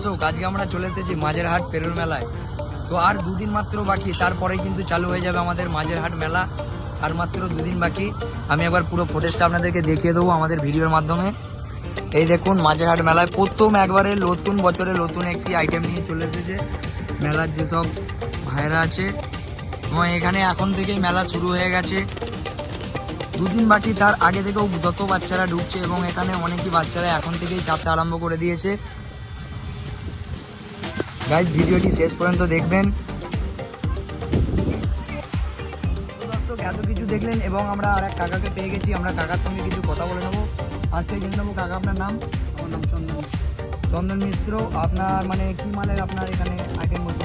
দর্শক আজকে আমরা চলে এসেছি মাঝেরহাট পেরোর মেলায়। তো আর দুদিন মাত্র বাকি, তারপরে কিন্তু চালু হয়ে যাবে আমাদের মাঝেরহাট মেলা। আর মাত্র দুদিন বাকি। আমি একবার পুরো ফুটেজটা আপনাদেরকে দেখিয়ে দেবো আমাদের ভিডিওর মাধ্যমে। এই দেখুন মাঝেরহাট মেলায় প্রথম একবারে নতুন বছরে নতুন একটি আইটেম নিয়ে চলে এসেছে মেলার যেসব ভাইরা আছে। এবং এখানে এখন থেকেই মেলা শুরু হয়ে গেছে, দুদিন বাকি। তার আগে থেকেও যত বাচ্চারা ঢুকছে এবং এখানে অনেকই বাচ্চারা এখন থেকেই যাত্রা আরম্ভ করে দিয়েছে। গাইস ভিডিওটি শেষ পর্যন্ত দেখবেন। দর্শক এত কিছু দেখলেন এবং আমরা আর এক কাকাকে পেয়ে গেছি, আমরা কাকার সঙ্গে কিছু কথা বলে নেবো। আজকে জেনে নেবো কাকা আপনার নাম। আমার নাম চন্দন। চন্দন মিশ্র। আপনার মানে কি মালের আপনার এখানে আইটেম বলতে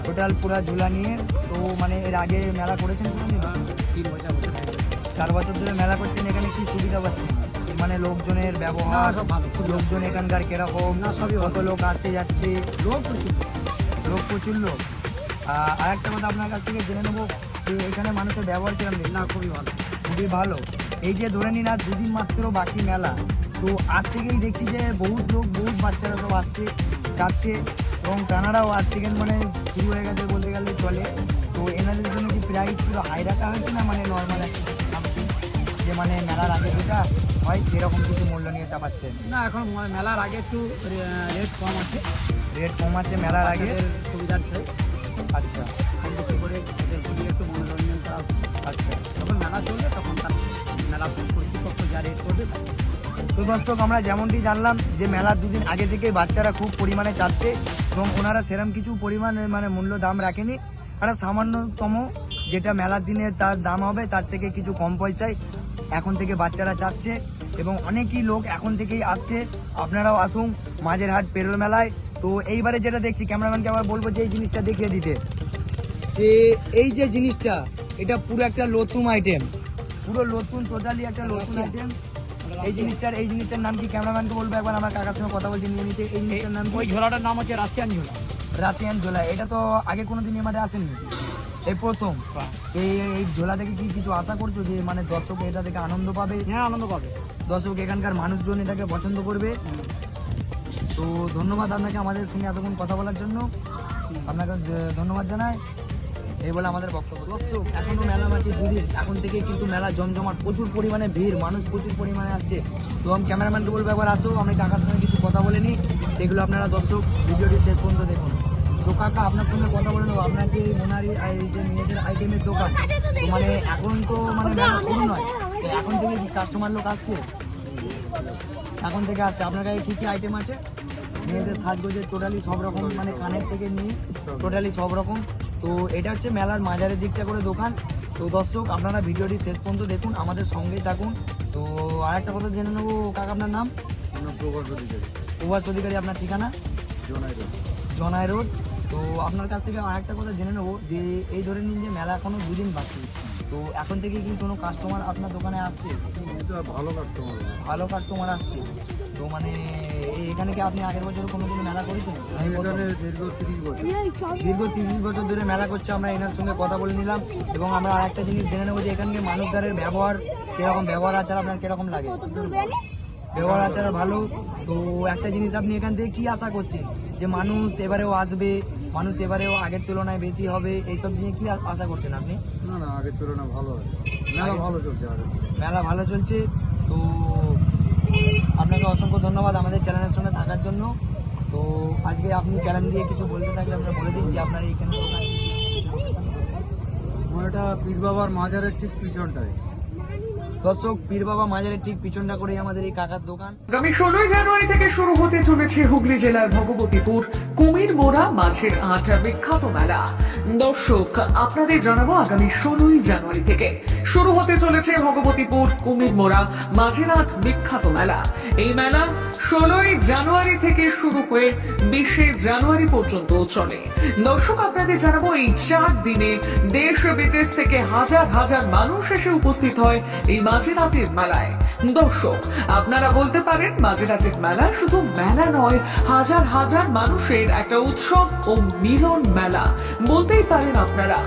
টোটাল পুরা ঝুলা নিয়ে। তো মানে এর আগে মেলা করেছেন কোনোদিন? 3 বছর 4 বছর ধরে মেলা করছেন। এখানে কি সুবিধা পাচ্ছেন? মানে লোকজনের ব্যবহার, সব ভালো। লোকজন এখানকার কিরকম? না, সবই কত লোক আসছে যাচ্ছে? লোক প্রচুর। লোক প্রচুর লোক। আর একটা কথা আপনার কাছ থেকে জেনে নেবো যে এখানে মানুষের ব্যবহার কিরকম? না, খুবই ভালো। খুবই ভালো। এই যে ধরে নিন আর দুদিন মাত্র বাকি মেলা, তো আজ থেকেই দেখছি যে বহুত লোক, বহুত বাচ্চারা সব আসছে যাচ্ছে এবং টানারাও আজ থেকে মানে শুরু হয়ে গেছে বলতে গেলে চলে। তো এনাদের জন্য কি প্রাইস পুরো হাই রাখা হয়েছে না মানে নর্মাল একটা যে মানে মেলার আগে যেটা হয় সেরকম কিছু মূল্য নিয়ে চাপাচ্ছেন? না, এখন মেলার আগে একটু রেট কম আছে। রেট কম আছে মেলার আগে? সুবিধার চাই। আচ্ছা, কম বেশি করে এদের ঘুরিয়ে একটু মনোরঞ্জন করা। আচ্ছা। যখন মেলা চলবে তখন তার মেলা কর্তৃপক্ষ যা রেট করবে। তো দর্শক আমরা যেমনটি জানলাম যে মেলার দুদিন আগে থেকে বাচ্চারা খুব পরিমাণে চাচ্ছে এবং ওনারা সেরকম কিছু পরিমাণে মানে মূল্য দাম রাখেনি। একটা সামান্যতম যেটা মেলার দিনে তার দাম হবে তার থেকে কিছু কম পয়সায় এখন থেকে বাচ্চারা চাচ্ছে এবং অনেকই লোক এখন থেকেই আসছে। আপনারাও আসুন মাঝেরহাট পেরোল মেলায়। তো এইবারে যেটা দেখছি, ক্যামেরাম্যানকে আবার বলবো যে এই জিনিসটা দেখিয়ে দিতে, যে এই যে জিনিসটা এটা পুরো একটা নতুন আইটেম, পুরো নতুন, টোটালি একটা নতুন আইটেম। এই জিনিসটার নাম কি? ক্যামেরাম্যানকে বলবো একবার, আমার কাকার সঙ্গে কথা বলছি নিয়ে নিতে। এই জিনিসটার নাম ওই ঝোলাটার নাম হচ্ছে রাশিয়ান ঝোলা। রাশিয়ান ঝোলা। এটা তো আগে কোনোদিন এর মাঝে আসেনি, এই প্রথম। এই ঝোলা থেকে কি কিছু আশা করছো যে মানে দর্শক এটা থেকে আনন্দ পাবে? হ্যাঁ, আনন্দ পাবে। দর্শক এখানকার মানুষজন এটাকে পছন্দ করবে। তো ধন্যবাদ আপনাকে আমাদের সঙ্গে এতক্ষণ কথা বলার জন্য, আপনাকে ধন্যবাদ জানাই। এই বলে আমাদের বক্তব্য। দর্শক এখনো মেলা বাকি দুদিন, এখন থেকে কিন্তু মেলা জমজমাট, প্রচুর পরিমাণে ভিড়, মানুষ প্রচুর পরিমাণে আসছে। তো আমি ক্যামেরাম্যানকে বলবো একবার আসো, আমি কাকার সঙ্গে কিছু কথা বলে নিই, সেগুলো আপনারা দর্শক ভিডিওটি শেষ পর্যন্ত দেখুন। তো কাকা আপনার সঙ্গে কথা বলে নেবো, আপনার যে মোনারি এই যে মেয়েদের আইটেমের দোকান, তো মানে এখন তো মানে মেলা শুরু নয়, তো এখন থেকে কি কাস্টমার লোক আসছে? এখন থেকে আসছে। আপনার কাছে কী কী আইটেম আছে? মেয়েদের সাজগোজের টোটালি সব রকম, মানে কানের থেকে নিয়ে টোটালি সব রকম। তো এটা হচ্ছে মেলার মাজারের দিকটা করে দোকান। তো দর্শক আপনারা ভিডিওটি শেষ পর্যন্ত দেখুন, আমাদের সঙ্গেই থাকুন। তো আর একটা কথা জেনে নেবো কাকা, আপনার নাম? প্রভাস অধিকারী। আপনার ঠিকানা? জনাই রোড। তো আপনার কাছ থেকে আর একটা কথা জেনে নেবো যে এই ধরে নিন যে মেলা এখনো দুদিন বাকি, তো এখন থেকে কি কোনো কাস্টমার আপনার দোকানে আসছে? ভালো কাস্টমার আসছে। তো মানে এখানে কি আপনি আগের বছর কোনো মেলা করেছেন? দীর্ঘ 30 বছর ধরে মেলা করছে। আমরা এনার সঙ্গে কথা বলে নিলাম এবং আমরা আর একটা জিনিস জেনে নেবো যে এখানকার মানুষদের ব্যবহার কিরকম, ব্যবহার আচার আপনার কিরকম লাগে? ব্যবহার আচার ভালো। তো একটা জিনিস আপনি এখান থেকে কি আশা করছেন যে মানুষ এবারেও আসবে, মানুষ এবারেও আগের তুলনায় বেশি হবে, এইসব নিয়ে কি আশা করছেন আপনি? না, আগের তুলনায় ভালো হয়। মেলা ভালো চলছে। মেলা ভালো চলছে। তো আপনাকে অসংখ্য ধন্যবাদ আমাদের চ্যানেলের সঙ্গে থাকার জন্য। তো আজকে আপনি চ্যানেল দিয়ে কিছু বলতে থাকলে আমরা বলে দিন যে আপনার এইখানে এটা পীর বাবার মাজারের ঠিক পিছনটায়। দর্শক পীর বাবা মাজারের ঠিক পিছনটা করেই আমাদের এই কাকার দোকান। আগামী 16 জানুয়ারি থেকে শুরু হতে চলেছে হুগলি জেলার ভগবতীপুর কুমির মোড়া মাছের আট বিখ্যাত মেলা। দর্শক আপনাদের জানাবো আগামী 16 জানুয়ারি থেকে শুরু হতে চলেছে ভগবতীপুর কুমির মোড়া মাছের আট বিখ্যাত মেলা। এই মেলা 16 জানুয়ারি থেকে শুরু হয়ে 20 জানুয়ারি পর্যন্ত চলে। দর্শক আপনাদের জানাবো এই 4 দিনে দেশ বিদেশ থেকে হাজার হাজার মানুষ এসে উপস্থিত হয় এই মাঝেরহাটের মেলায়। দর্শক আপনারা বলতে পারেন মাঝেরহাটের মেলা শুধু মেলা নয়, হাজার হাজার মানুষের একটা উৎসব ও মিলন মেলা বলতেই পারেন আপনারা।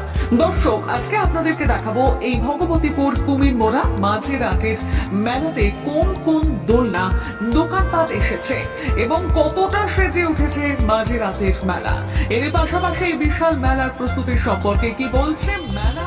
দর্শক আজকে আপনাদেরকে দেখাবো এই ভগবতীপুর কুমির মোড়া মাঝেরহাটের মেলাতে কোন কোন দোলনা দোকানপাট এসেছে। উঠেছে এবং কতটা সেজে উঠেছে মাঝরাতের মেলা। এর পাশাপাশি এই বিশাল মেলার প্রস্তুতি সম্পর্কে কি বলছে মেলা